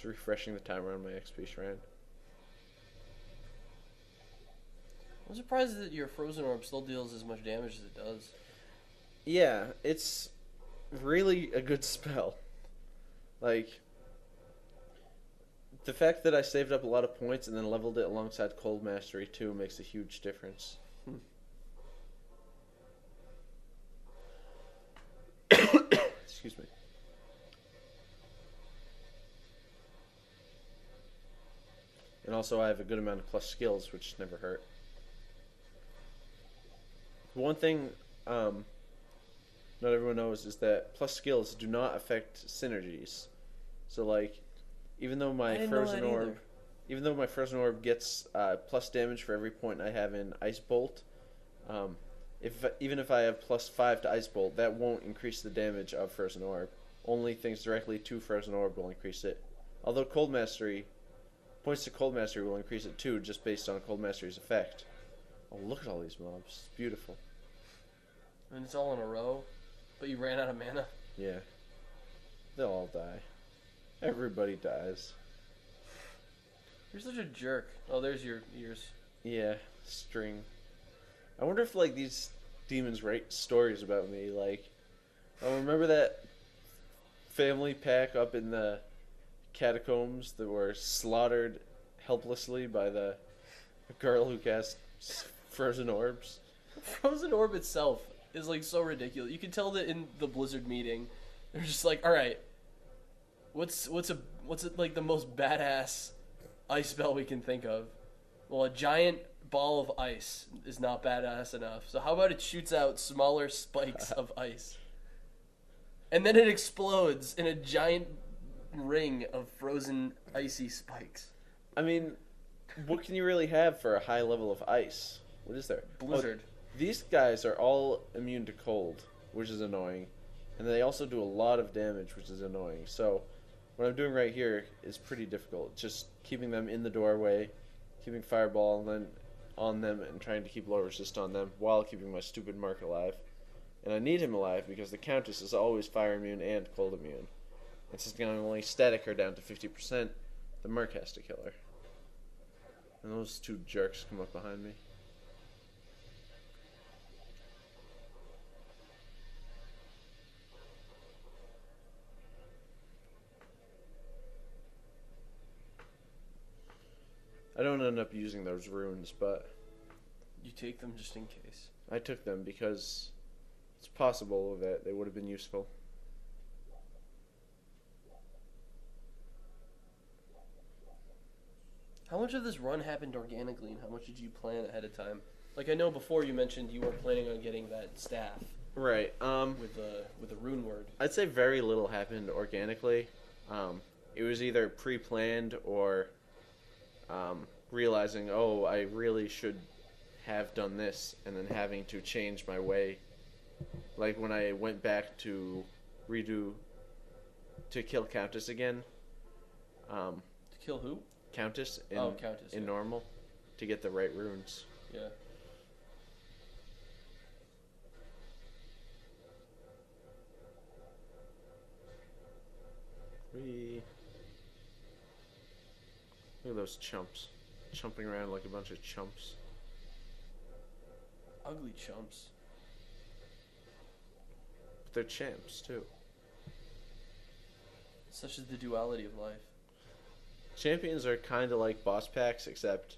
refreshing the timer on my XP shrine. I'm surprised that your Frozen Orb still deals as much damage as it does. Yeah, it's really a good spell. Like, the fact that I saved up a lot of points and then leveled it alongside Cold Mastery too makes a huge difference. Excuse me. And also I have a good amount of plus skills, which never hurt. One thing not everyone knows is that plus skills do not affect synergies. So like, even though my Frozen Orb, gets plus damage for every point I have in Ice Bolt, even if I have +5 to Ice Bolt, that won't increase the damage of Frozen Orb. Only things directly to Frozen Orb will increase it. Although Cold Mastery, points to Cold Mastery will increase it too, just based on Cold Mastery's effect. Oh, look at all these mobs. It's beautiful. And it's all in a row, but you ran out of mana? Yeah. They'll all die. Everybody dies. You're such a jerk. Oh, there's your ears. Yeah, string. I wonder if, like, these demons write stories about me, like... Oh, remember that family pack up in the catacombs that were slaughtered helplessly by the girl who cast Frozen Orbs? Frozen Orb itself is, like, so ridiculous. You can tell that in the Blizzard meeting, they're just like, alright, what's like the most badass ice spell we can think of? Well, a giant ball of ice is not badass enough. So how about it shoots out smaller spikes of ice? And then it explodes in a giant ring of frozen icy spikes. I mean, what can you really have for a high level of ice? What is there? Blizzard. Oh, these guys are all immune to cold, which is annoying. And they also do a lot of damage, which is annoying. So what I'm doing right here is pretty difficult. Just keeping them in the doorway, keeping Fireball and then on them and trying to keep low resist on them while keeping my stupid Mark alive. And I need him alive because the Countess is always fire immune and cold immune. And since I'm only static her down to 50%, the Merc has to kill her. And those two jerks come up behind me. I don't end up using those runes, but... You take them just in case. I took them because it's possible that they would have been useful. How much of this run happened organically, and how much did you plan ahead of time? Like, I know before you mentioned you weren't planning on getting that staff. Right. With the rune word. I'd say very little happened organically. It was either pre-planned or realizing, oh, I really should have done this, and then having to change my way. Like when I went back to kill Countess again. To kill who? Countess Countess in normal to get the right runes. Yeah. Look at those chumps. Chumping around like a bunch of chumps. Ugly chumps. But they're champs, too. Such is the duality of life. Champions are kind of like boss packs, except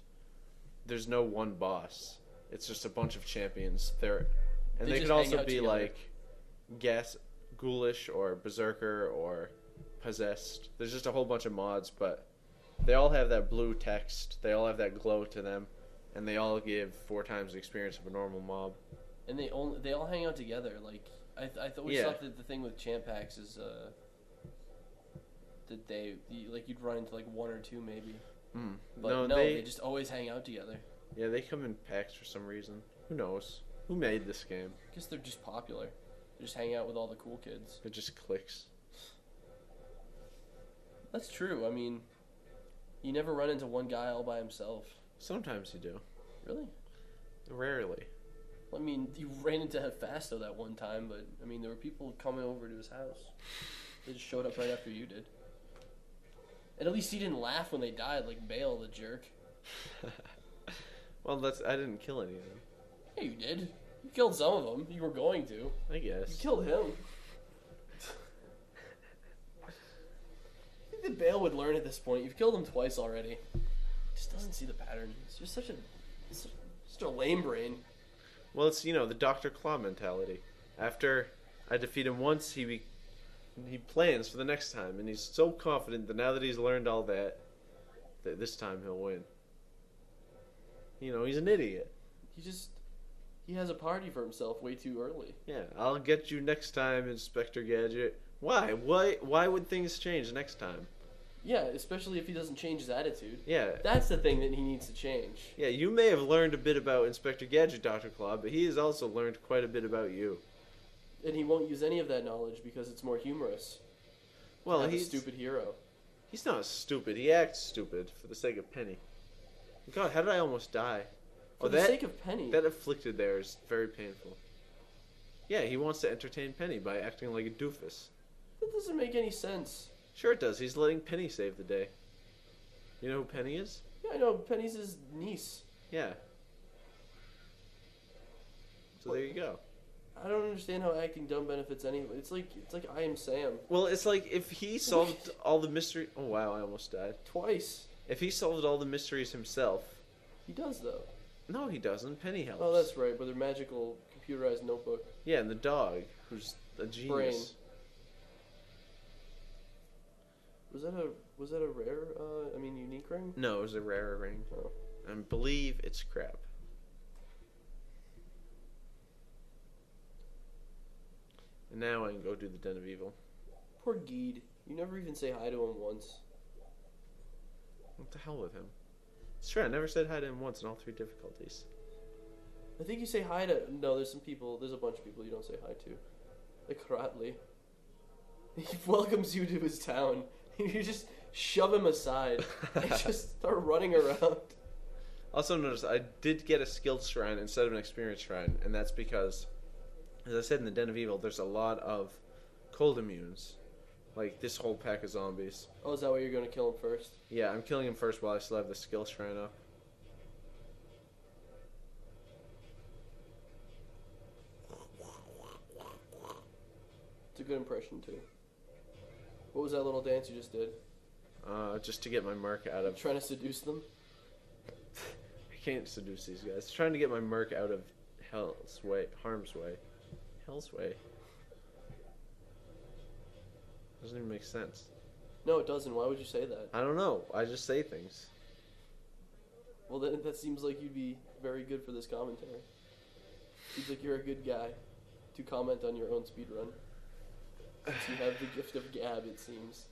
there's no one boss. It's just a bunch of champions. They could also be together. like ghoulish or berserker or possessed. There's just a whole bunch of mods, but they all have that blue text. They all have that glow to them, and they all give 4 times the experience of a normal mob. And they all hang out together. Like I always thought that the thing with champ packs is that you'd run into like 1 or 2 maybe. But no, they just always hang out together. Yeah, they come in packs for some reason. Who knows? Who made this game? I guess they're just popular. They just hang out with all the cool kids. It just clicks. That's true. I mean, you never run into one guy all by himself. Sometimes you do. Really? Rarely. I mean, you ran into Hephasto that one time, but I mean, there were people coming over to his house. They just showed up right after you did. And at least he didn't laugh when they died, like Bale, the jerk. Well, I didn't kill any of them. Yeah, you did. You killed some of them. You were going to. I guess. You killed him. I think that Bale would learn at this point. You've killed him twice already. He just doesn't see the pattern. It's just such a lame brain. Well, it's, the Dr. Claw mentality. After I defeat him once, he plans for the next time, and he's so confident that now that he's learned all that this time he'll win. He's an idiot. He has a party for himself way too early. Yeah, I'll get you next time, Inspector Gadget. Why? Why would things change next time? Yeah, especially if he doesn't change his attitude. Yeah. That's the thing that he needs to change. Yeah, you may have learned a bit about Inspector Gadget, Dr. Claw, but he has also learned quite a bit about you. And he won't use any of that knowledge because it's more humorous. Well, he's a stupid hero. He's not stupid. He acts stupid for the sake of Penny. God, how did I almost die? For the sake of Penny. That afflicted there is very painful. Yeah, he wants to entertain Penny by acting like a doofus. That doesn't make any sense. Sure it does. He's letting Penny save the day. You know who Penny is? Yeah, I know. Penny's his niece. Yeah. So there you go. I don't understand how acting dumb benefits anyone. It's like I Am Sam. Well, it's like if he solved all the mystery. Oh wow, I almost died. Twice. If he solved all the mysteries himself. He does though. No, he doesn't. Penny helps. Oh, that's right. With their magical computerized notebook. Yeah, and the dog, who's a genius. Brain. Was that a rare? Unique ring? No, it was a rarer ring. Oh. I believe it's crap. And now I can go do the Den of Evil. Poor Geed. You never even say hi to him once. What the hell with him? It's true, I never said hi to him once in all 3 difficulties. I think you say hi to... No, there's a bunch of people you don't say hi to. Like Ratley. He welcomes you to his town. You just shove him aside and just start running around. Also notice, I did get a skilled shrine instead of an experience shrine, and that's because, as I said in the Den of Evil, there's a lot of cold immunes. Like this whole pack of zombies. Oh, is that why you're going to kill him first? Yeah, I'm killing him first while I still have the skill shrine up. It's a good impression, too. What was that little dance you just did? Just to get my merc out of... Trying to seduce them? I can't seduce these guys. Trying to get my merc out of harm's way. Hell's way. Doesn't even make sense. No, it doesn't. Why would you say that? I don't know. I just say things. Well, then that seems like you'd be very good for this commentary. Seems like you're a good guy to comment on your own speedrun. Since you have the gift of gab, it seems.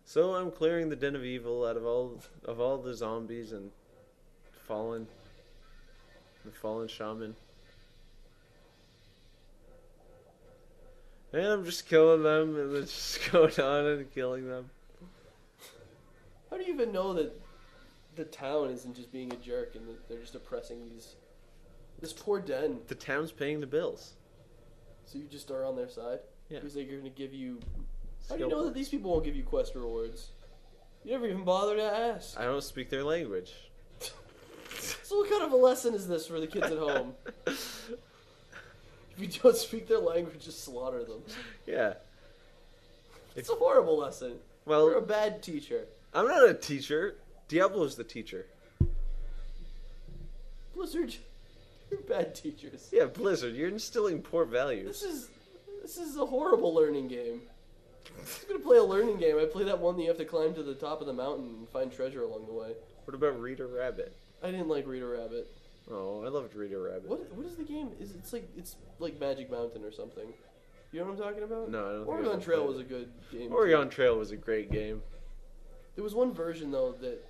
So I'm clearing the Den of Evil out of all the zombies and the fallen shaman. And I'm just killing them and then just going on and killing them. How do you even know that the town isn't just being a jerk and that they're just oppressing this poor den? The town's paying the bills. So you just are on their side? Yeah. Because they're going to give you... How do you know that these people won't give you quest rewards? You never even bother to ask. I don't speak their language. So what kind of a lesson is this for the kids at home? If you don't speak their language, just slaughter them. Yeah. It's a horrible lesson. Well, you're a bad teacher. I'm not a teacher. Diablo's the teacher. Blizzard, you're bad teachers. Yeah, Blizzard, you're instilling poor values. This is a horrible learning game. If I'm gonna play a learning game, I play that one that you have to climb to the top of the mountain and find treasure along the way. What about Rita Rabbit? I didn't like Rita Rabbit. Oh, I loved Rita Rabbit. What is the game? It's like Magic Mountain or something. You know what I'm talking about? No, I don't. Oregon Trail was a good game. Oregon Trail was a great game. There was one version though that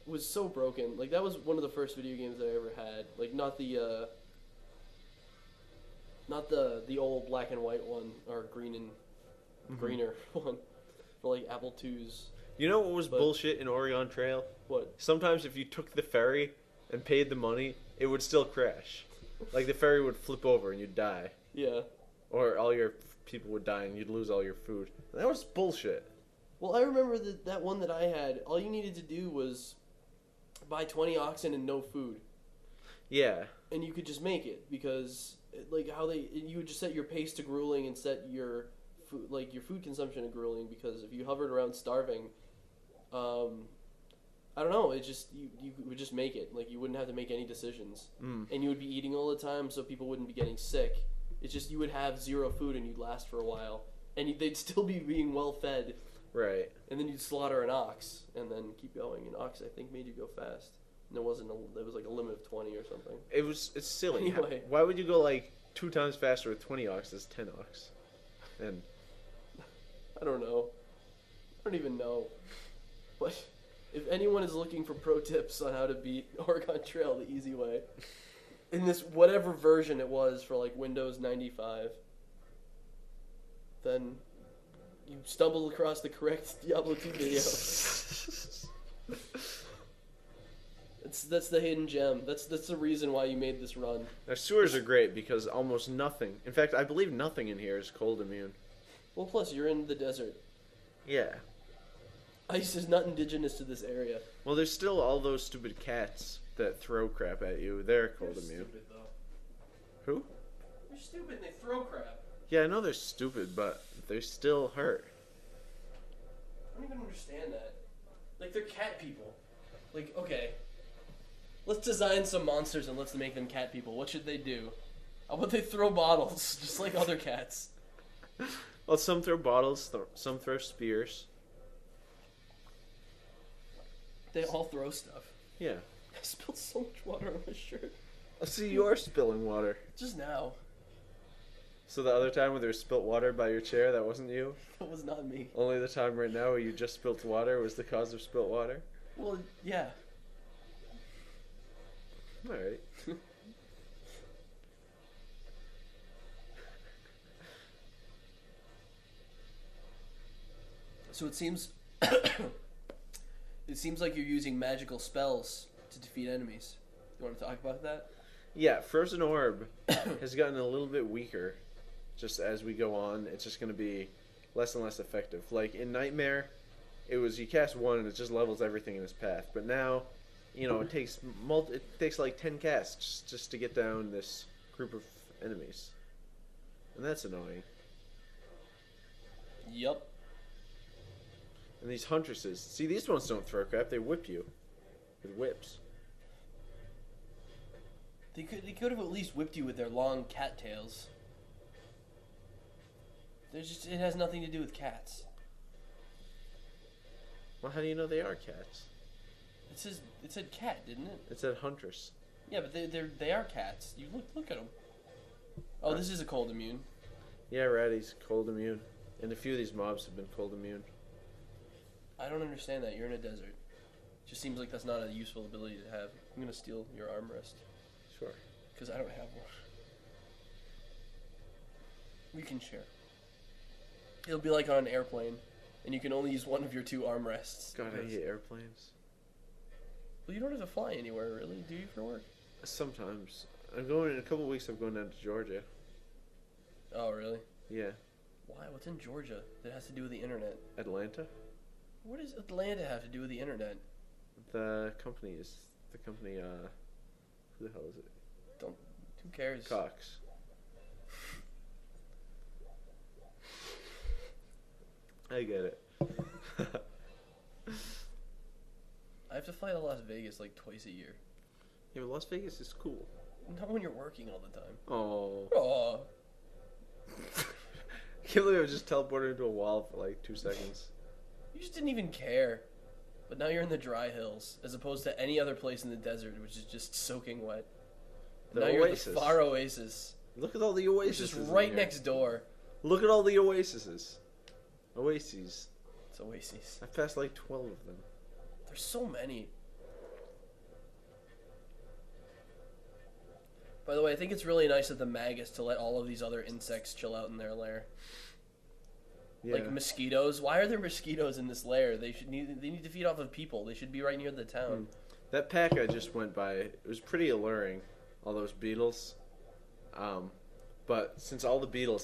was so broken. Like that was one of the first video games I ever had. Like not the old black and white one or green and greener one, but like Apple II's. You know what was bullshit in Oregon Trail? What? Sometimes if you took the ferry and paid the money, it would still crash. Like the ferry would flip over and you'd die. Yeah. Or all your people would die and you'd lose all your food. That was bullshit. Well, I remember that one that I had, all you needed to do was buy 20 oxen and no food. Yeah. And you could just make it, because like you would just set your pace to grueling and set your food, like your food consumption to grueling, because if you hovered around starving, I don't know, it just you would just make it. Like, you wouldn't have to make any decisions. And you would be eating all the time, so people wouldn't be getting sick. It's just you would have zero food and you'd last for a while, and they'd still be being well fed. Right. And then you'd slaughter an ox and then keep going. An ox, I think, made you go fast. And there was like a limit of 20 or something. It's silly. Anyway. Why would you go like 2 times faster with 20 ox as 10 ox? And I don't know. I don't even know. But if anyone is looking for pro tips on how to beat Oregon Trail the easy way, in this whatever version it was for like Windows 95, then you stumbled across the correct Diablo 2 video. That's the hidden gem. That's the reason why you made this run. Now, sewers are great because almost nothing, in fact, I believe nothing in here is cold immune. Well, plus you're in the desert. Yeah. Ice is not indigenous to this area. Well, there's still all those stupid cats that throw crap at you. They're cold immune. Stupid, though. Who? They're stupid and they throw crap. Yeah, I know they're stupid, but they still hurt. I don't even understand that. Like, they're cat people. Like, okay, let's design some monsters and let's make them cat people. What should they do? How about they throw bottles, just like other cats? Well, some throw bottles, some throw spears. They all throw stuff. Yeah. I spilled so much water on my shirt. I see you're spilling water. Just now. So the other time when there was spilt water by your chair, that wasn't you? That was not me. Only the time right now where you just spilt water was the cause of spilt water? Well, yeah. Alright. So it seems like you're using magical spells to defeat enemies. You want to talk about that? Yeah, Frozen Orb has gotten a little bit weaker just as we go on. It's just going to be less and less effective. Like in Nightmare, it was you cast one and it just levels everything in its path. But now, you know, it takes like 10 casts just to get down this group of enemies. And that's annoying. Yup. And these huntresses, see, these ones don't throw crap, they whip you with whips. They could have at least whipped you with their long cat tails. It has nothing to do with cats. Well, how do you know they are cats? It said cat, didn't it? It said huntress. Yeah, but they are cats. You look at them. Oh, this is a cold immune. Yeah, Ratty's cold immune. And a few of these mobs have been cold immune. I don't understand that. You're in a desert. Just seems like that's not a useful ability to have. I'm gonna steal your armrest. Sure. Because I don't have one. We can share. It'll be like on an airplane, and you can only use one of your 2 armrests. God, I hate airplanes. Well, you don't have to fly anywhere, really, do you, for work? Sometimes. I'm going in a couple of weeks. I'm going down to Georgia. Oh, really? Yeah. Why? What's in Georgia that has to do with the internet? Atlanta. What does Atlanta have to do with the internet? The company. Who the hell is it? Who cares? Cox. I get it. I have to fly to Las Vegas like twice a year. Yeah, but Las Vegas is cool. Not when you're working all the time. Oh. Oh. I can't believe I just teleported into a wall for like 2 seconds. You just didn't even care. But now you're in the dry hills, as opposed to any other place in the desert, which is just soaking wet. And now you're at the far oasis. Look at all the oases. Which is right next door. Look at all the oases. Oases. It's oases. I've passed like 12 of them. There's so many. By the way, I think it's really nice of the Magus to let all of these other insects chill out in their lair. Yeah. Like mosquitoes. Why are there mosquitoes in this lair? They need to feed off of people. They should be right near the town. That pack I just went by, it was pretty alluring. All those beetles. But since all the beetles